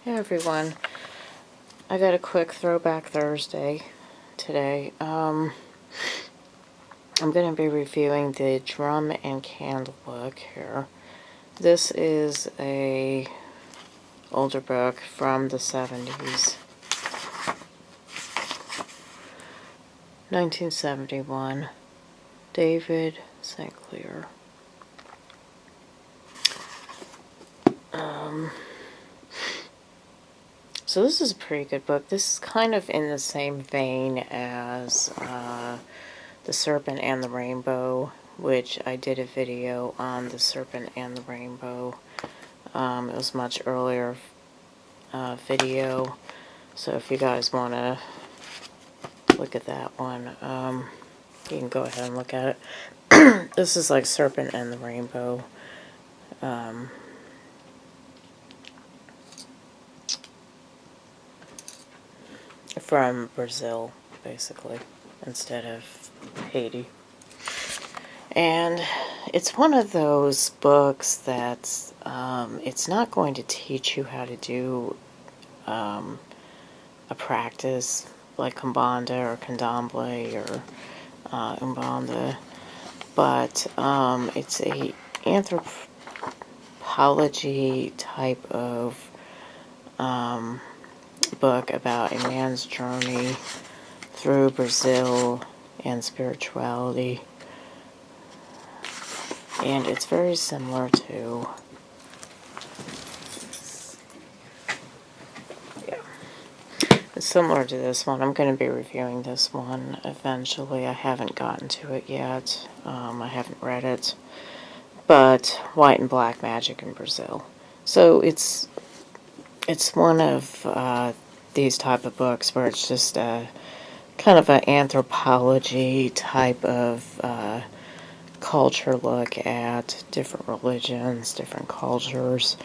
Hey everyone, I got a quick Throwback Thursday today. I'm going to be reviewing the Drum and Candle book here. This is a older book from the 70s, 1971, David St. Clair. So this is a pretty good book. This is kind of in the same vein as The Serpent and the Rainbow, which I did a video on The Serpent and the Rainbow. It was a much earlier video, so if you guys want to look at that one, you can go ahead and look at it. This is like Serpent and the Rainbow. From Brazil, basically, instead of Haiti. And it's one of those books that's, it's not going to teach you how to do a practice like Kumbanda or Candomblé or Umbanda, but it's a anthropology type of book about a man's journey through Brazil and spirituality. And it's very similar to, it's similar to this one. I'm going to be reviewing this one eventually. I haven't gotten to it yet. I haven't read it. But White and Black Magic in Brazil. So it's one of these type of books where it's just a kind of an anthropology type of culture look at different religions, different cultures,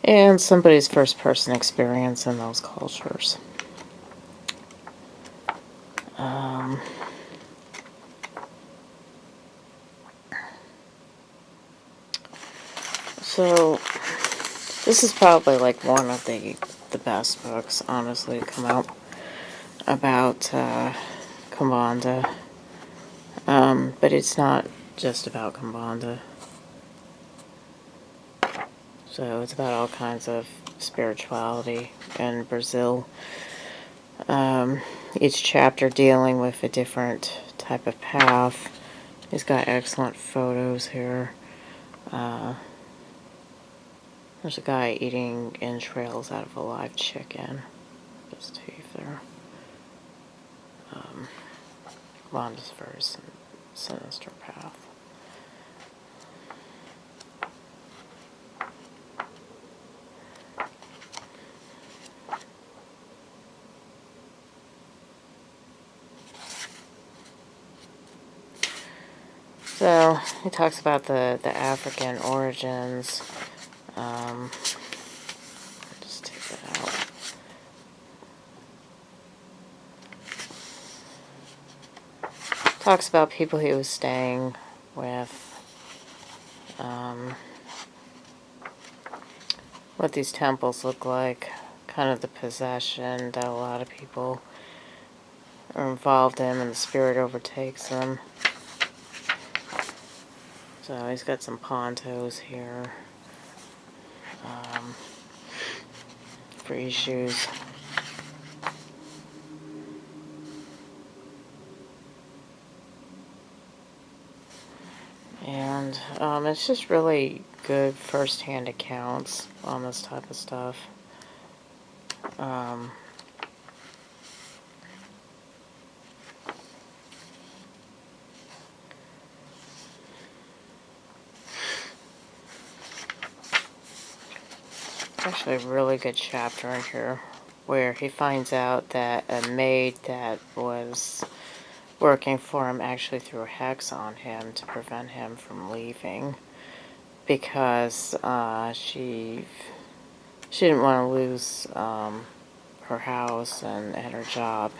and somebody's first person experience in those cultures. So this is probably like one of the best books, honestly, to come out about Kumbanda. But it's not just about Kumbanda. So it's about all kinds of spirituality in Brazil. Each chapter dealing with a different type of path. He's got excellent photos here. There's a guy eating entrails out of a live chicken. His teeth there. Wanda's very sinister path. So, he talks about the African origins. Just take that out. Talks about people he was staying with. What these temples look like. Kind of the possession that a lot of people are involved in and the spirit overtakes them. So he's got some pontos here. Free shoes. And it's just really good first-hand accounts on this type of stuff. Actually a really good chapter in here where he finds out that a maid that was working for him actually threw a hex on him to prevent him from leaving because she didn't want to lose her house and her job.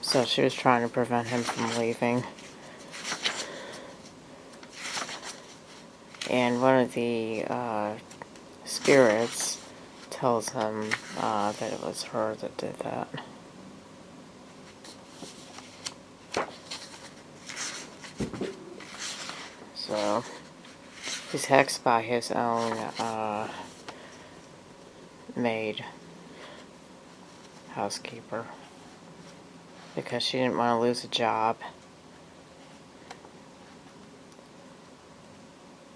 So she was trying to prevent him from leaving. And one of the spirits tells him that it was her that did that. So he's hexed by his own maid, housekeeper, because she didn't want to lose a job.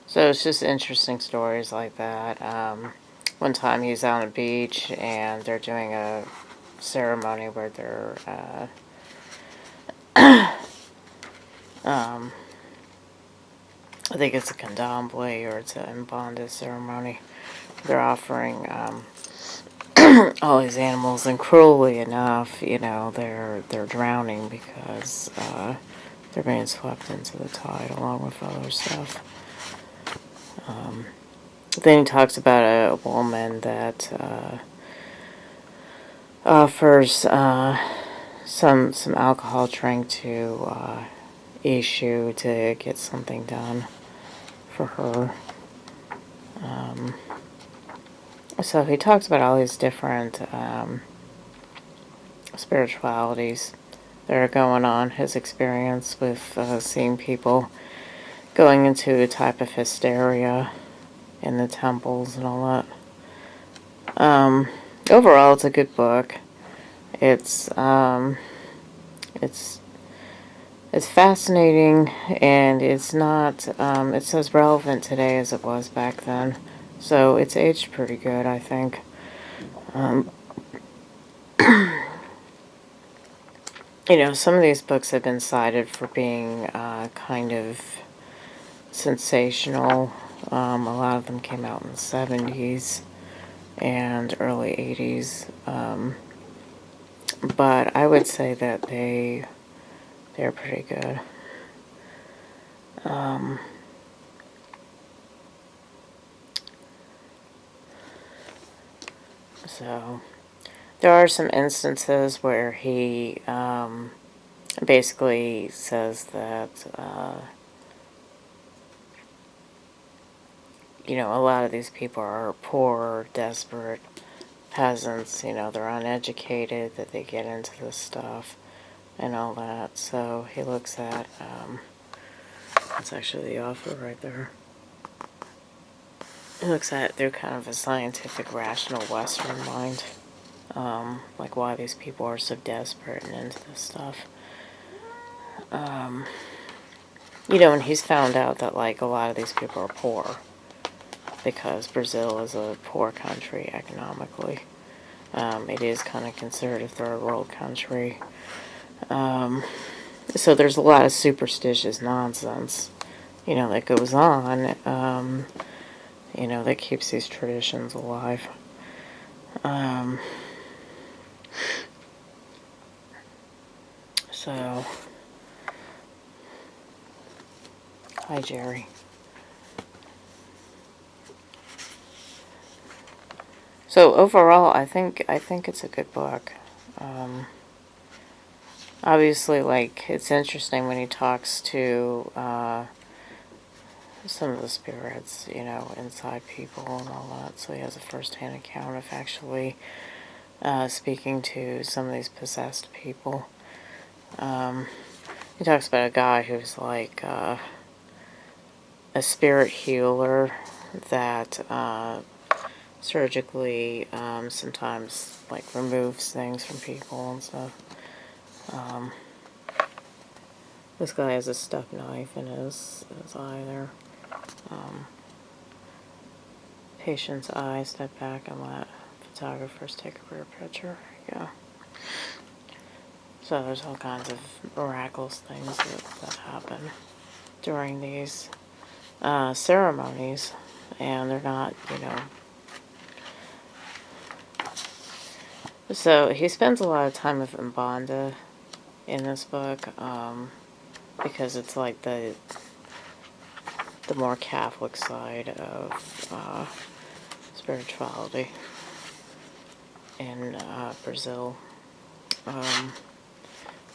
So it's just interesting stories like that. One time he's on a beach and they're doing a ceremony where they're I think it's a candomblé or it's an Mbanda ceremony. They're offering all these animals, and cruelly enough, they're drowning because they're being swept into the tide along with other stuff. Then he talks about a woman that offers some alcohol drink to issue to get something done for her. So he talks about all these different spiritualities that are going on, his experience with seeing people going into a type of hysteria in the temples and all that. Overall, it's a good book. It's fascinating, and it's not, it's as relevant today as it was back then. So it's aged pretty good, I think. Some of these books have been cited for being kind of sensational. A lot of them came out in the 70s and early 80s. But I would say that they're pretty good. So there are some instances where he basically says that a lot of these people are poor, desperate peasants. They're uneducated, that they get into this stuff and all that. So he looks at that's actually the author right there. He looks at it through kind of a scientific, rational Western mind. Like why these people are so desperate and into this stuff. And he's found out that like a lot of these people are poor because Brazil is a poor country economically. It is kind of considered a third world country. So there's a lot of superstitious nonsense, that goes on, that keeps these traditions alive. So, hi Jerry. So overall, I think it's a good book. Obviously, like, it's interesting when he talks to some of the spirits, inside people and all that. So he has a first-hand account of actually speaking to some of these possessed people. He talks about a guy who's like a spirit healer that surgically sometimes like removes things from people and stuff. This guy has a stuffed knife in his eye there. Patient's eye. Step back and let photographers take a rear picture. Yeah. So there's all kinds of miraculous things that happen during these ceremonies, and they're not, So he spends a lot of time with Mbanda in this book, because it's like the more Catholic side of spirituality in Brazil.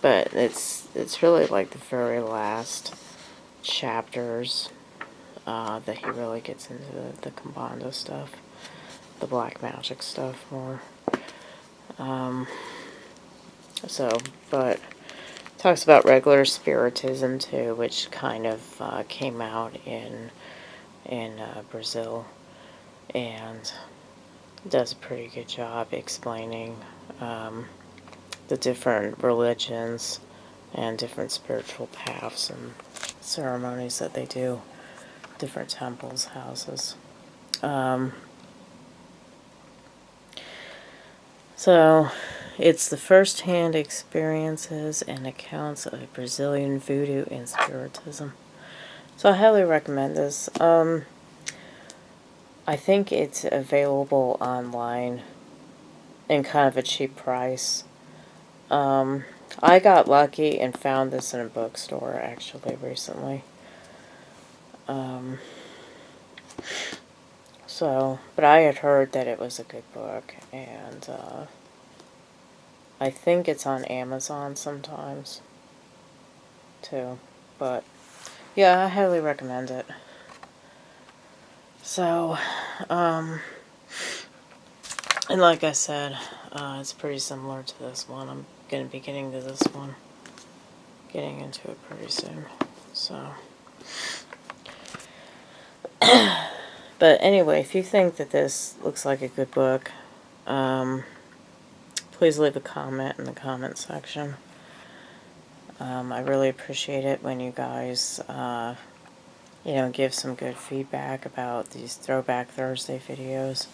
But it's really like the very last chapters that he really gets into the Kimbanda stuff. the black magic stuff more. But talks about regular spiritism too, which kind of came out in Brazil, and does a pretty good job explaining the different religions and different spiritual paths and ceremonies that they do, different temples, houses. So, it's the first-hand experiences and accounts of Brazilian voodoo and spiritism. So I highly recommend this. I think it's available online in kind of a cheap price. I got lucky and found this in a bookstore, actually, recently. But I had heard that it was a good book, and I think it's on Amazon sometimes, too. But, yeah, I highly recommend it. So, and like I said, it's pretty similar to this one. I'm going to be getting to this one, getting into it pretty soon. So, but anyway, if you think that this looks like a good book, please leave a comment in the comment section. I really appreciate it when you guys, give some good feedback about these Throwback Thursday videos.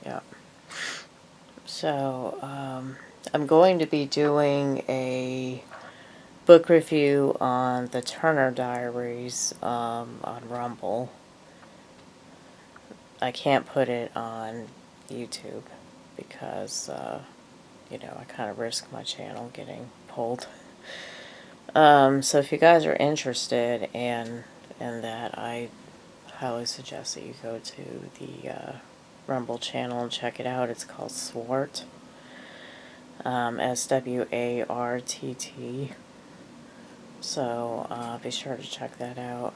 Yeah. So, I'm going to be doing a book review on the Turner Diaries on Rumble. I can't put it on YouTube because, I kind of risk my channel getting pulled. So if you guys are interested in that, I highly suggest that you go to the Rumble channel and check it out. It's called Swart. SWARTT. So be sure to check that out.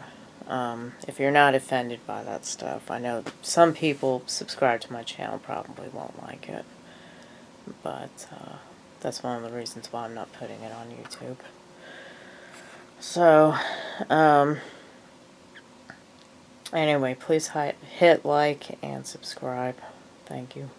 If you're not offended by that stuff, I know some people subscribe to my channel probably won't like it, but that's one of the reasons why I'm not putting it on YouTube. So, anyway, please hit like and subscribe. Thank you.